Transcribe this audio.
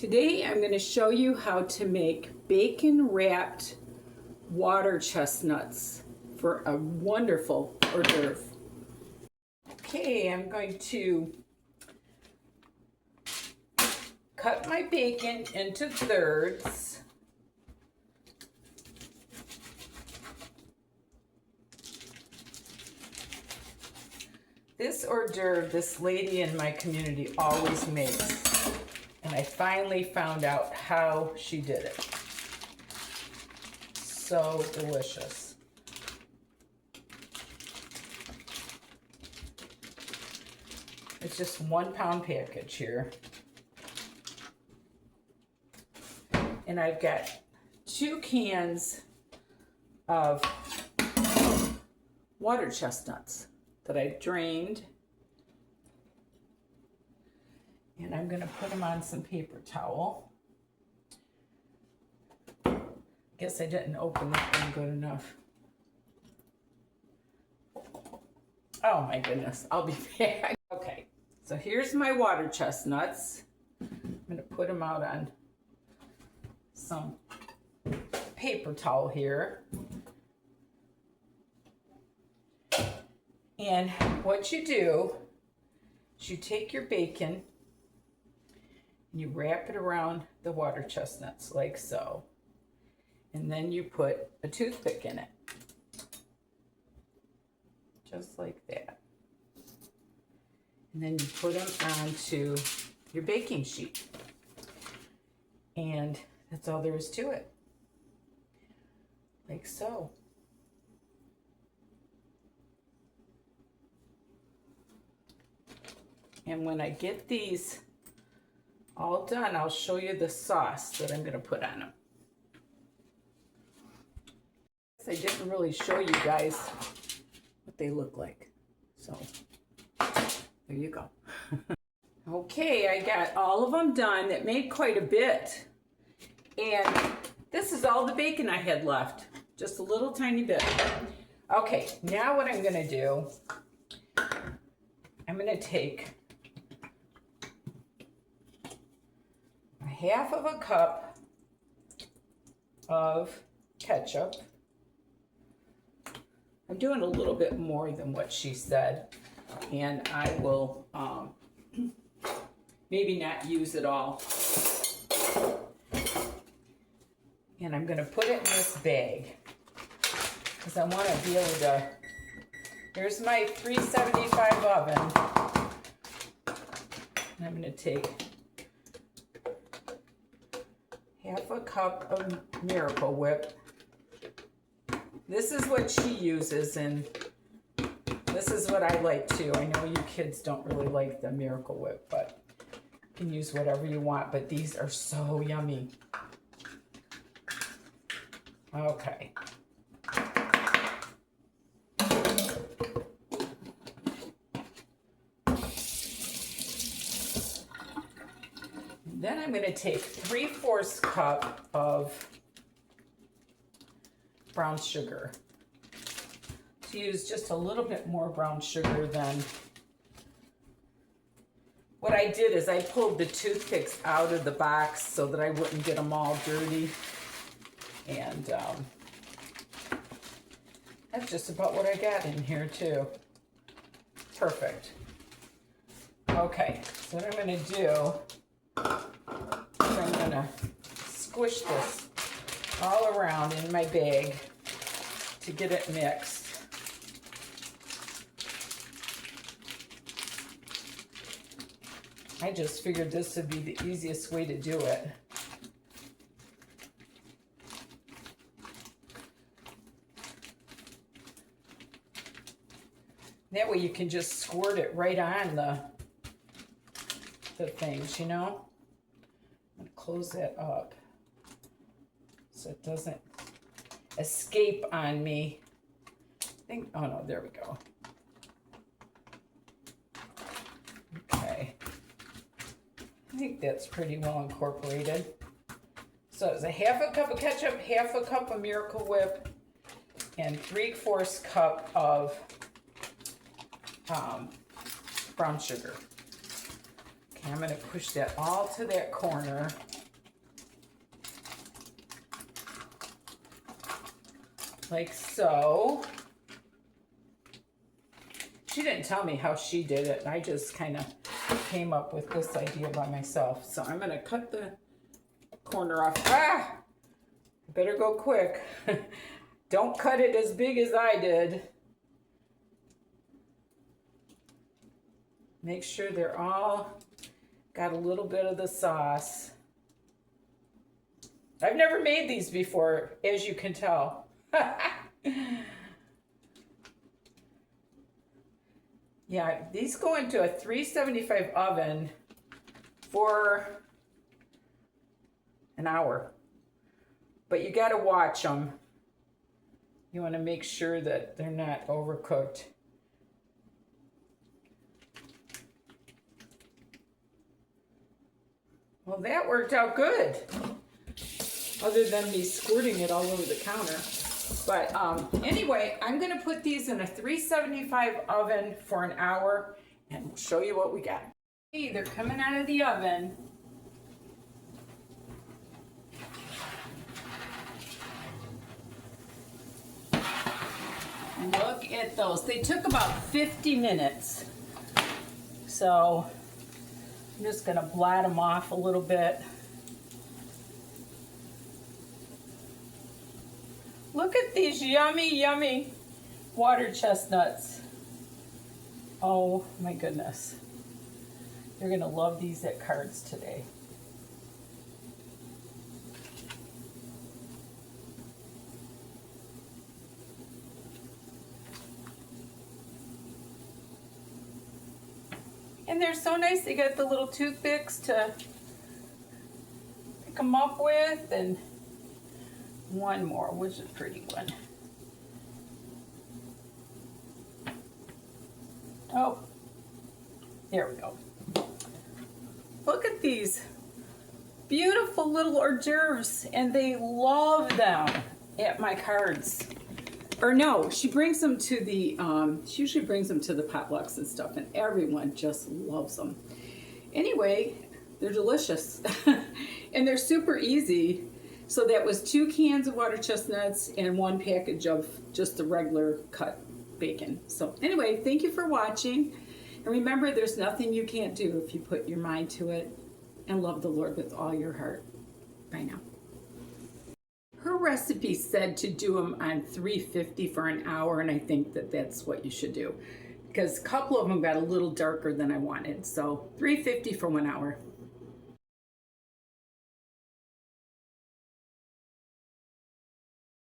Today I'm going to show you how to make bacon wrapped water chestnuts for a wonderful hors d'oeuvre. Okay, I'm going to cut my bacon into thirds. This hors d'oeuvre, this lady in my community always makes. And I finally found out how she did it. So delicious. It's just 1 pound package here. And I've got 2 cans of water chestnuts that I've drained. And I'm going to put them on some paper towel. Guess I didn't open that one good enough. Oh my goodness, I'll be back. Okay, so here's my water chestnuts. I'm going to put them out on some paper towel here. And what you do is you take your bacon and you wrap it around the water chestnuts like so. And then you put a toothpick in it. Just like that. And then you put them onto your baking sheet. And that's all there is to it. Like so. And when I get these all done, I'll show you the sauce that I'm going to put on them. I didn't really show you guys what they look like. So, there you go. Okay, I got all of them done. It made quite a bit. And this is all the bacon I had left. Just a little tiny bit. Okay, now what I'm going to do, I'm going to take half of a cup of ketchup. I'm doing a little bit more than what she said, and I will maybe not use it all. And I'm going to put it in this bag because I want to be able to. Here's my 375 oven. And I'm going to take half a cup of Miracle Whip. This is what she uses, and this is what I like too. I know you kids don't really like the Miracle Whip, but you can use whatever you want, but these are so yummy. Okay. Then I'm going to take 3/4 cup of brown sugar. To use just a little bit more brown sugar than what I did is I pulled the toothpicks out of the box so that I wouldn't get them all dirty. And that's just about what I got in here too. Perfect. Okay, so what I'm going to do, I'm going to squish this all around in my bag to get it mixed. I just figured this would be the easiest way to do it. That way you can just squirt it right on the things, you know? I'm going to close that up so it doesn't escape on me. I think, oh no, there we go. Okay. I think that's pretty well incorporated. So it's a half a cup of ketchup, half a cup of Miracle Whip, and 3/4 cup of brown sugar. I'm going to push that all to that corner. Like so. She didn't tell me how she did it. I just kind of came up with this idea by myself. So I'm going to cut the corner off. Ah! Better go quick. Don't cut it as big as I did. Make sure they're all got a little bit of the sauce. I've never made these before, as you can tell. Yeah, these go into a 375 oven for an hour. But you got to watch them. You want to make sure that they're not overcooked. Well, that worked out good. Other than me squirting it all over the counter. But anyway, I'm going to put these in a 375 oven for an hour and we'll show you what we got. Okay, they're coming out of the oven. Look at those. They took about 50 minutes. So I'm just going to blot them off a little bit. Look at these yummy, yummy water chestnuts. Oh my goodness. You're gonna love these at Cards today. And they're so nice. They got the little toothpicks to pick them up with, and one more, which is a pretty one. Oh, there we go. Look at these beautiful little hors d'oeuvres, and they love them at my Cards. Or no, she brings them to the, she usually brings them to the potlucks and stuff, and everyone just loves them. Anyway, they're delicious, and they're super easy. So that was 2 cans of water chestnuts and 1 package of just the regular cut bacon. So anyway, thank you for watching. And remember, there's nothing you can't do if you put your mind to it and love the Lord with all your heart. Bye now. Her recipe said to do them on 350 for an hour, and I think that that's what you should do, because a couple of them got a little darker than I wanted. So 350 for 1 hour.